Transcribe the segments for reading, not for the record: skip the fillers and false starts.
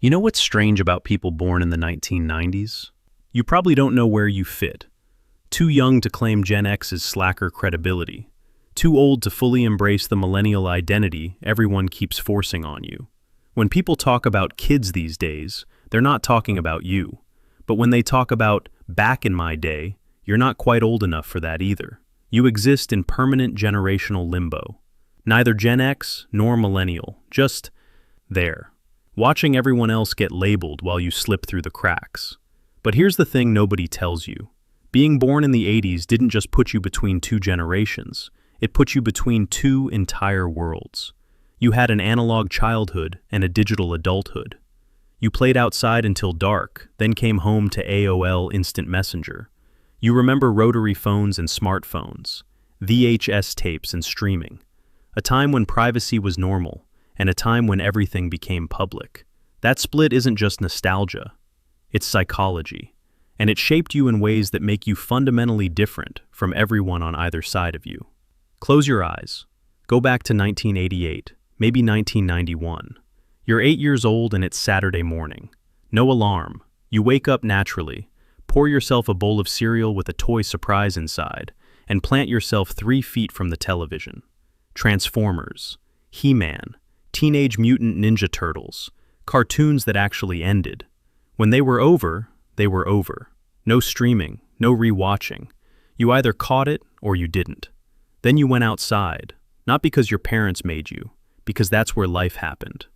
You know what's strange about people born in the 1990s? You probably don't know where you fit. Too young to claim Gen X's slacker credibility. Too old to fully embrace the millennial identity everyone keeps forcing on you. When people talk about kids these days, they're not talking about you. But when they talk about back in my day, you're not quite old enough for that either. You exist in permanent generational limbo. Neither Gen X nor millennial, just there, watching everyone else get labeled while you slip through the cracks. But here's the thing nobody tells you. Being born in the 80s didn't just put you between two generations. It put you between two entire worlds. You had an analog childhood and a digital adulthood. You played outside until dark, then came home to AOL Instant Messenger. You remember rotary phones and smartphones, VHS tapes and streaming. A time when privacy was normal, and a time when everything became public. That split isn't just nostalgia, it's psychology, and it shaped you in ways that make you fundamentally different from everyone on either side of you. Close your eyes. Go back to 1988, maybe 1991. You're 8 years old and it's Saturday morning. No alarm. You wake up naturally, pour yourself a bowl of cereal with a toy surprise inside, and plant yourself 3 feet from the television. Transformers, He-Man, Teenage Mutant Ninja Turtles, cartoons that actually ended. When they were over, they were over. No streaming, no rewatching. You either caught it or you didn't. Then you went outside, not because your parents made you, because that's where life happened.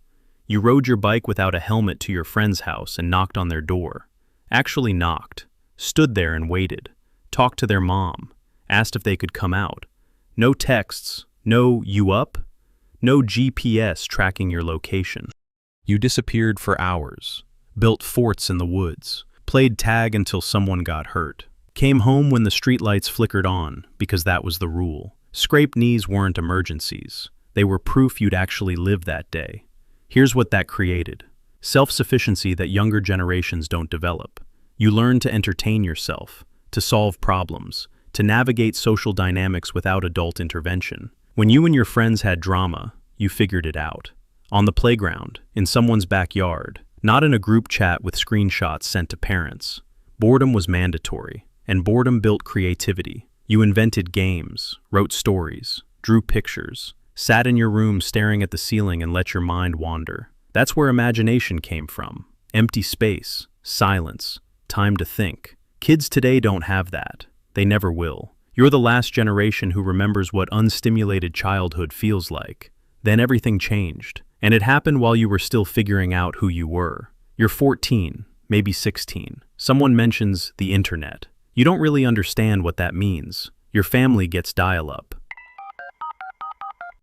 You rode your bike without a helmet to your friend's house and knocked on their door. Actually knocked, stood there and waited, talked to their mom, asked if they could come out. No texts, no "you up?" No GPS tracking your location. You disappeared for hours, built forts in the woods, played tag until someone got hurt, came home when the streetlights flickered on because that was the rule. Scraped knees weren't emergencies. They were proof you'd actually live that day. Here's what that created. Self-sufficiency that younger generations don't develop. You learn to entertain yourself, to solve problems, to navigate social dynamics without adult intervention. When you and your friends had drama, you figured it out. On the playground, in someone's backyard, not in a group chat with screenshots sent to parents. Boredom was mandatory, and boredom built creativity. You invented games, wrote stories, drew pictures, sat in your room staring at the ceiling and let your mind wander. That's where imagination came from. Empty space, silence, time to think. Kids today don't have that. They never will. You're the last generation who remembers what unstimulated childhood feels like. Then everything changed, and it happened while you were still figuring out who you were. You're 14, maybe 16. Someone mentions the internet. You don't really understand what that means. Your family gets dial-up.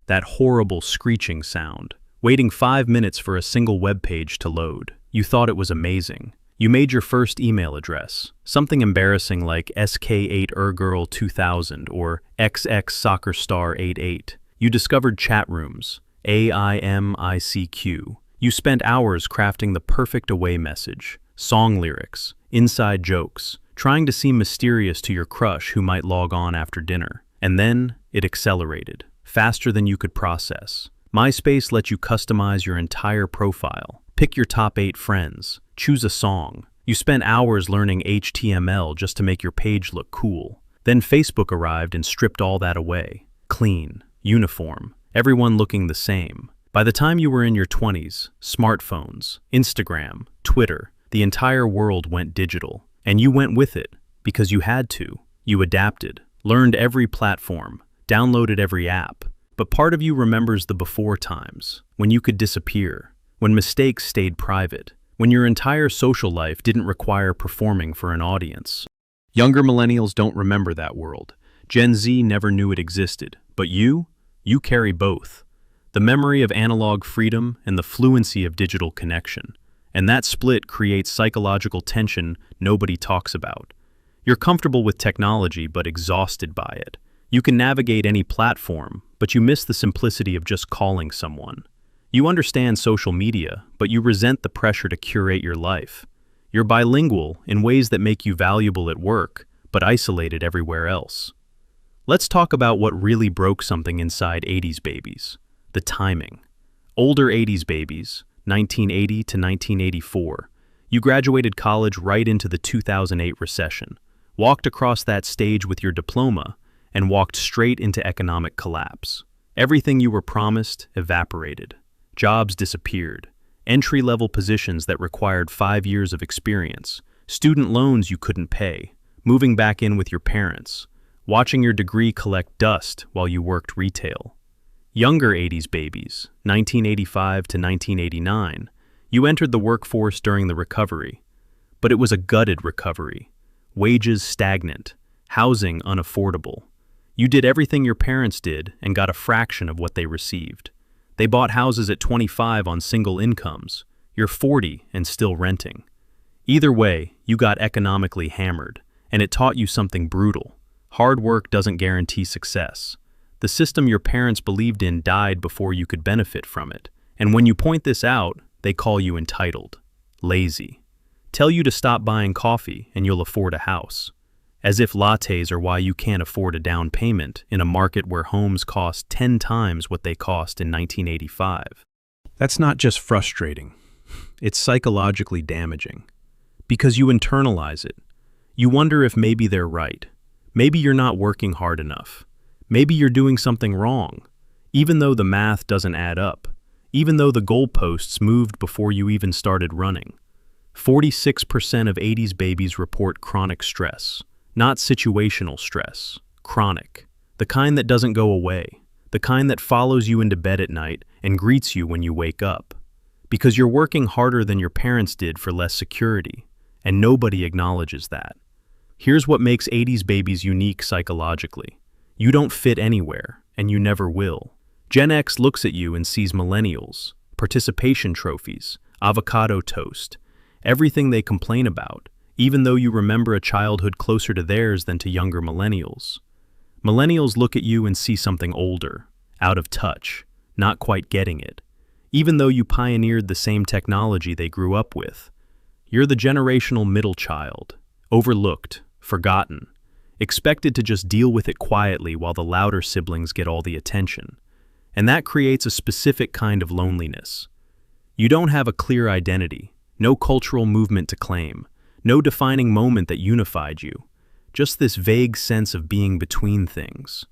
That horrible screeching sound, waiting 5 minutes for a single web page to load. You thought it was amazing. You made your first email address, something embarrassing like sk8ergirl2000 or xxsoccerstar88. You discovered chat rooms, AIMICQ. You spent hours crafting the perfect away message, song lyrics, inside jokes, trying to seem mysterious to your crush who might log on after dinner. And then it accelerated, faster than you could process. MySpace let you customize your entire profile, pick your top 8 friends, choose a song. You spent hours learning HTML just to make your page look cool. Then Facebook arrived and stripped all that away. Clean, uniform, everyone looking the same. By the time you were in your 20s, smartphones, Instagram, Twitter, the entire world went digital. And you went with it, because you had to. You adapted, learned every platform, downloaded every app. But part of you remembers the before times, when you could disappear, when mistakes stayed private, when your entire social life didn't require performing for an audience. Younger millennials don't remember that world. Gen Z never knew it existed. But you carry both. The memory of analog freedom and the fluency of digital connection. And that split creates psychological tension nobody talks about. You're comfortable with technology but exhausted by it. You can navigate any platform, but you miss the simplicity of just calling someone. You understand social media, but you resent the pressure to curate your life. You're bilingual in ways that make you valuable at work, but isolated everywhere else. Let's talk about what really broke something inside 80s babies: the timing. Older 80s babies, 1980 to 1984. You graduated college right into the 2008 recession, walked across that stage with your diploma, and walked straight into economic collapse. Everything you were promised evaporated. Jobs disappeared. Entry-level positions that required 5 years of experience. Student loans you couldn't pay. Moving back in with your parents. Watching your degree collect dust while you worked retail. Younger 80s babies, 1985 to 1989, you entered the workforce during the recovery. But it was a gutted recovery. Wages stagnant. Housing unaffordable. You did everything your parents did and got a fraction of what they received. They bought houses at 25 on single incomes. You're 40 and still renting. Either way, you got economically hammered, and it taught you something brutal. Hard work doesn't guarantee success. The system your parents believed in died before you could benefit from it. And when you point this out, they call you entitled, lazy. Tell you to stop buying coffee and you'll afford a house. As if lattes are why you can't afford a down payment in a market where homes cost 10 times what they cost in 1985. That's not just frustrating. It's psychologically damaging. Because you internalize it. You wonder if maybe they're right. Maybe you're not working hard enough. Maybe you're doing something wrong, even though the math doesn't add up, even though the goalposts moved before you even started running. 46% of 80s babies report chronic stress. Not situational stress, chronic. The kind that doesn't go away. The kind that follows you into bed at night and greets you when you wake up. Because you're working harder than your parents did for less security, and nobody acknowledges that. Here's what makes 80s babies unique psychologically. You don't fit anywhere, and you never will. Gen X looks at you and sees millennials, participation trophies, avocado toast, everything they complain about, even though you remember a childhood closer to theirs than to younger millennials. Millennials look at you and see something older, out of touch, not quite getting it, even though you pioneered the same technology they grew up with. You're the generational middle child, overlooked, forgotten, expected to just deal with it quietly while the louder siblings get all the attention. And that creates a specific kind of loneliness. You don't have a clear identity, no cultural movement to claim, no defining moment that unified you, just this vague sense of being between things.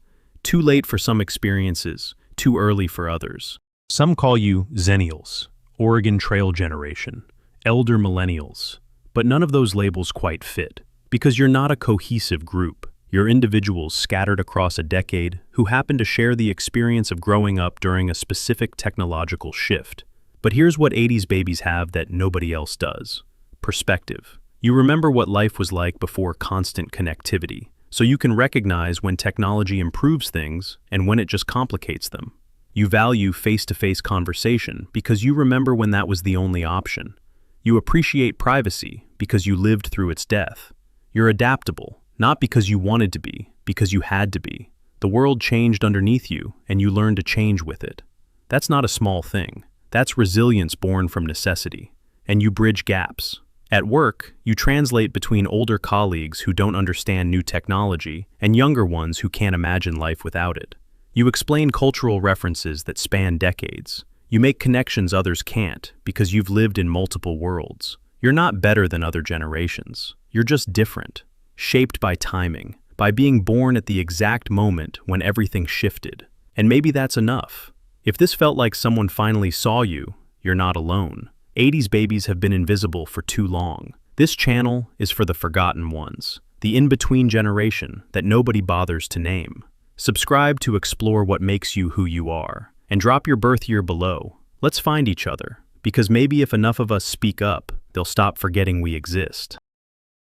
Too late for some experiences, too early for others. Some call you Zennials, Oregon Trail generation, elder millennials, but none of those labels quite fit, because you're not a cohesive group. You're individuals scattered across a decade who happen to share the experience of growing up during a specific technological shift. But here's what 80s babies have that nobody else does: perspective. You remember what life was like before constant connectivity, so you can recognize when technology improves things and when it just complicates them. You value face-to-face conversation because you remember when that was the only option. You appreciate privacy because you lived through its death. You're adaptable, not because you wanted to be, because you had to be. The world changed underneath you, and you learned to change with it. That's not a small thing. That's resilience born from necessity. And you bridge gaps. At work, you translate between older colleagues who don't understand new technology and younger ones who can't imagine life without it. You explain cultural references that span decades. You make connections others can't because you've lived in multiple worlds. You're not better than other generations. You're just different, shaped by timing, by being born at the exact moment when everything shifted. And maybe that's enough. If this felt like someone finally saw you, you're not alone. 80s babies have been invisible for too long. This channel is for the forgotten ones, the in-between generation that nobody bothers to name. Subscribe to explore what makes you who you are, and drop your birth year below. Let's find each other, because maybe if enough of us speak up, they'll stop forgetting we exist.